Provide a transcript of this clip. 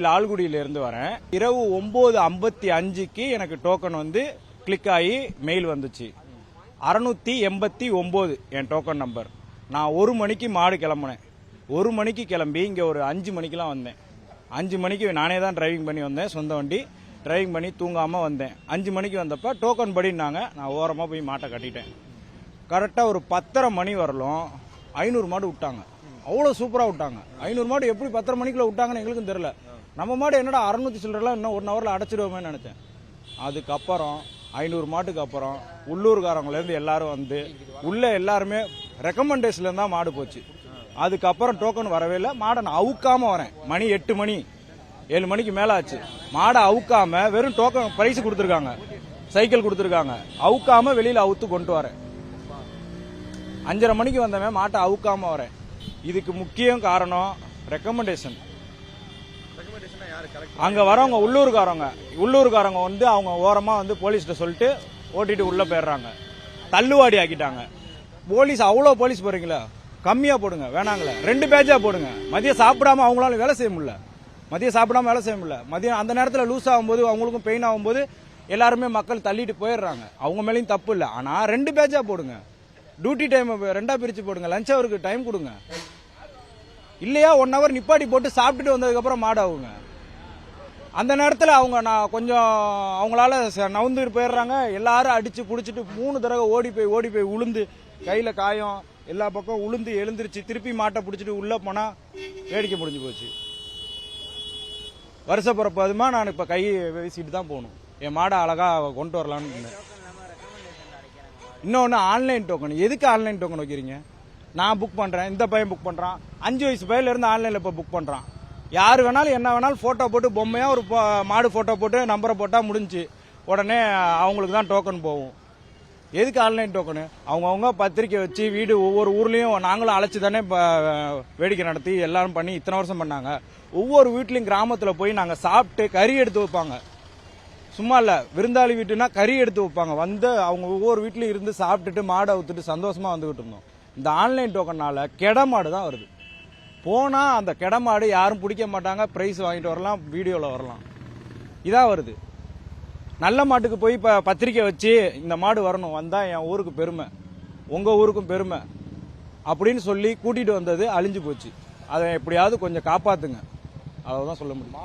லால்குடியிலிருந்து வரேன். இரவு 9:55க்கு எனக்கு டோக்கன் வந்து கிளிக் ஆகி மெயில் வந்துச்சு. 689 என் டோக்கன் நம்பர். நான் 1 மணிக்கு மாடு கிளம்புனேன். 1 மணிக்கு கிளம்பி இங்கே ஒரு 5 மணிக்கெலாம் வந்தேன். 5 மணிக்கு நானே தான் டிரைவிங் பண்ணி வந்தேன், சொந்த வண்டி டிரைவிங் பண்ணி தூங்காமல் வந்தேன். 5 மணிக்கு வந்தப்போ டோக்கன் படினாங்க. நான் ஓரமாக போய் மாட்டை கட்டிட்டேன். கரெக்டாக ஒரு 10:30 மணி வரலும் 500 மாடு விட்டாங்க. அவ்வளோ சூப்பராக விட்டாங்க. 500 மாடு எப்படி 10:30 மணிக்குள்ள விட்டாங்கன்னு எங்களுக்கும் தெரியல. நம்ம மாடு என்னடா 600 சில்லறலாம் இன்னும் 1 ஹவரில் அடைச்சிடுவோமே நினச்சேன். அதுக்கப்புறம் 500 மாட்டுக்கு அப்புறம் உள்ளூர்காரங்கலேருந்து எல்லாரும் வந்து உள்ள எல்லாருமே ரெக்கமெண்டேஷன்ல தான் மாடு போச்சு. அதுக்கப்புறம் டோக்கன் வரவே இல்லை. மாடை நான் அவுக்காம வரேன். மணி 8 மணி 7 மணிக்கு மேலே ஆச்சு. மாடை அவுக்காம வெறும் டோக்கன் பிரைஸ் கொடுத்துருக்காங்க, சைக்கிள் கொடுத்துருக்காங்க. அவுக்காம வெளியில் அவுத்து கொண்டு வரேன். 5:30 மணிக்கு வந்தவன் மாட்டை அவுக்காம வரேன். இதுக்கு முக்கியம் காரணம் ரெக்கமெண்டேஷன். அங்க வரவங்க உள்ளூர்காரங்க வந்து அவங்க ஓரமா வந்து போலீஸ்கிட்ட சொல்லிட்டு ஓட்டிட்டு உள்ள போயிடுறாங்க. தள்ளுவாடி ஆக்கிட்டாங்க. போலீஸ் அவ்வளோ போலீஸ் போறீங்களா, கம்மியா போடுங்க, வேணாங்களே 2 பேட்சா போடுங்க. மதியம் சாப்பிடாம அவங்களால வேலை செய்ய முடியல. மதியம் அந்த நேரத்தில் லூஸ் ஆகும்போது அவங்களுக்கும் பெயின் ஆகும்போது எல்லாருமே மக்கள் தள்ளிட்டு போயிடுறாங்க. அவங்க மேலேயும் தப்பு இல்லை. ஆனா 2 பேட்சா போடுங்க. டியூட்டி டைம் 2ஆ பிரிச்சு போடுங்க. லஞ்ச் அவருக்கு டைம் கொடுங்க. இல்லையா 1 ஹவர் நிப்பாட்டி போட்டு சாப்பிட்டுட்டு வந்ததுக்கப்புறம் மாடு ஆகுங்க. அந்த நேரத்தில் அவங்க நான் கொஞ்சம் அவங்களால நவுந்துட்டு போயிடுறாங்க. எல்லாரும் அடிச்சு பிடிச்சிட்டு 3 தடவை ஓடி போய் உளுந்து கையில் காயம் எல்லா பக்கம் உளுந்து எழுந்திருச்சு திருப்பி மாட்டை பிடிச்சிட்டு உள்ள போனா வேடிக்கை முடிஞ்சு போச்சு. வருஷ பிறப்பு அதுமா நான் இப்போ கை வீசிட்டு தான் போகணும். என் மாடை அழகா கொண்டு வரலான்னு இருந்தேன். இன்னொன்று ஆன்லைன் டோக்கன். எதுக்கு ஆன்லைன் டோக்கன் வைக்கிறீங்க? நான் புக் பண்ணுறேன், இந்த பையன் புக் பண்ணுறான், 5 வயசு பையிலேருந்து ஆன்லைனில் இப்போ புக் பண்ணுறான். யார் வேணாலும் என்ன வேணாலும் ஃபோட்டோ போட்டு பொம்மையாக ஒரு மாடு ஃபோட்டோ போட்டு நம்பரை போட்டால் முடிஞ்சு உடனே அவங்களுக்கு தான் டோக்கன் போகும். எதுக்கு ஆன்லைன் டோக்கனு? அவங்கவுங்க பத்திரிக்கை வச்சு வீடு ஒவ்வொரு ஊர்லேயும் நாங்களும் அழைச்சி தானே இப்போ வேடிக்கை நடத்தி எல்லாரும் பண்ணி இத்தனை வருஷம் பண்ணாங்க. ஒவ்வொரு வீட்லேயும் கிராமத்தில் போய் நாங்கள் சாப்பிட்டு கறி எடுத்து வைப்பாங்க. சும்மா இல்லை, விருந்தாளி வீட்டுனா கறி எடுத்து வைப்பாங்க. வந்து அவங்க ஒவ்வொரு வீட்லையும் இருந்து சாப்பிட்டுட்டு மாடை ஊற்றுட்டு சந்தோஷமாக வந்துகிட்டு இருந்தோம். இந்த ஆன்லைன் டோக்கனால கெட மாடு தான் வருது. போனால் அந்த கெட மாடு யாரும் பிடிக்க மாட்டாங்க. ப்ரைஸ் வாங்கிட்டு வரலாம், வீடியோவில் வரலாம். இதான் வருது. நல்ல மாட்டுக்கு போய் இப்போ பத்திரிக்கை வச்சு இந்த மாடு வரணும், வந்தால் என் ஊருக்கு பெருமை, உங்கள் ஊருக்கும் பெருமை அப்படின்னு சொல்லி கூட்டிகிட்டு வந்தது அழிஞ்சு போச்சு. அதை எப்படியாவது கொஞ்சம் காப்பாற்றுங்க. அதை தான் சொல்ல முடியும்.